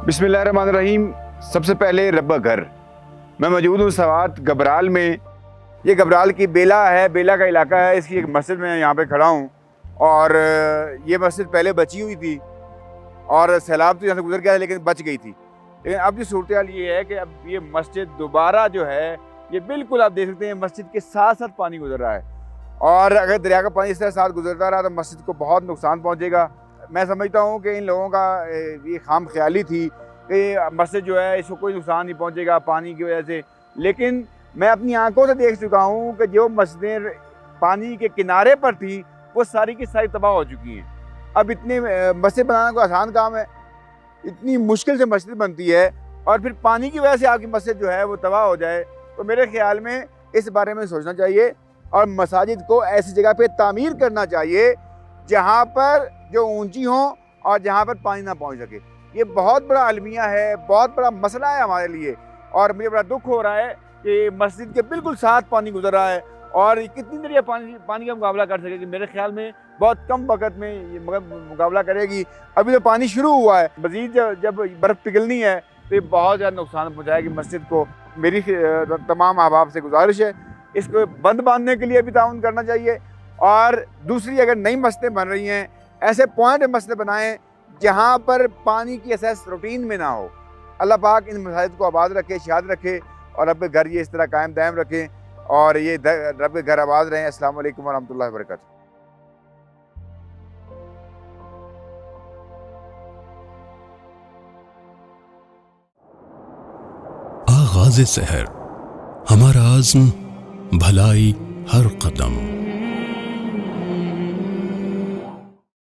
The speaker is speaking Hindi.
बिस्मिल्लाहिर्रहमानिर्रहीम। सबसे पहले रब्बा घर। मैं मौजूद हूँ सवात गबराल में। ये गबराल की बेला है, बेला का इलाका है। इसकी एक मस्जिद में यहाँ पे खड़ा हूँ और ये मस्जिद पहले बची हुई थी और सैलाब तो यहाँ से गुजर गया लेकिन बच गई थी। लेकिन अब जो सूरत हाल ये है कि अब ये मस्जिद दोबारा जो है, ये बिल्कुल आप देख सकते हैं मस्जिद के साथ साथ पानी गुजर रहा है और अगर दरिया का पानी इस तरह साथ गुजरता रहा तो मस्जिद को बहुत नुकसान पहुँचेगा। मैं समझता हूँ कि इन लोगों का ये खाम ख्याली थी कि मस्जिद जो है इसको कोई नुकसान नहीं पहुँचेगा पानी की वजह से, लेकिन मैं अपनी आंखों से देख चुका हूँ कि जो मस्जिदें पानी के किनारे पर थी वो सारी की सारी तबाह हो चुकी हैं। अब इतने मस्जिद बनाना कोई आसान काम है? इतनी मुश्किल से मस्जिद बनती है और फिर पानी की वजह से आपकी मस्जिद जो है वो तबाह हो जाए, तो मेरे ख्याल में इस बारे में सोचना चाहिए और मसाजिद को ऐसी जगह पे तामीर करना चाहिए जहाँ पर जो ऊंची हो और जहाँ पर पानी ना पहुँच सके। ये बहुत बड़ा अलमिया है, बहुत बड़ा मसला है हमारे लिए और मुझे बड़ा दुख हो रहा है कि मस्जिद के बिल्कुल साथ पानी गुजर रहा है और कितनी देर ये पानी का मुकाबला कर सकेगी? मेरे ख्याल में बहुत कम वक्त में ये मुकाबला करेगी। अभी तो पानी शुरू हुआ है, मज़ीद जब बर्फ़ पिघलनी है तो ये बहुत ज़्यादा नुकसान पहुँचाएगी मस्जिद को। मेरी तमाम अहबाब से गुजारिश है इसको बंद बांधने के लिए भी ताउन करना चाहिए और दूसरी अगर नई मस्जिदें बन रही हैं ऐसे पॉइंट मस्जिदें बनाएं जहाँ पर पानी की असेस रूटीन में ना हो। अल्लाह पाक इन मसाजिद को आबाद रखे, शाद रखे और रब के घर ये इस तरह कायम दायम रखें और ये रब के घर आबाद रहें। अस्सलाम वालेकुम वरहमतुल्लाहि वबरकातुहू। आगाज़ सहर, हमारा आज़्म भलाई हर कदम।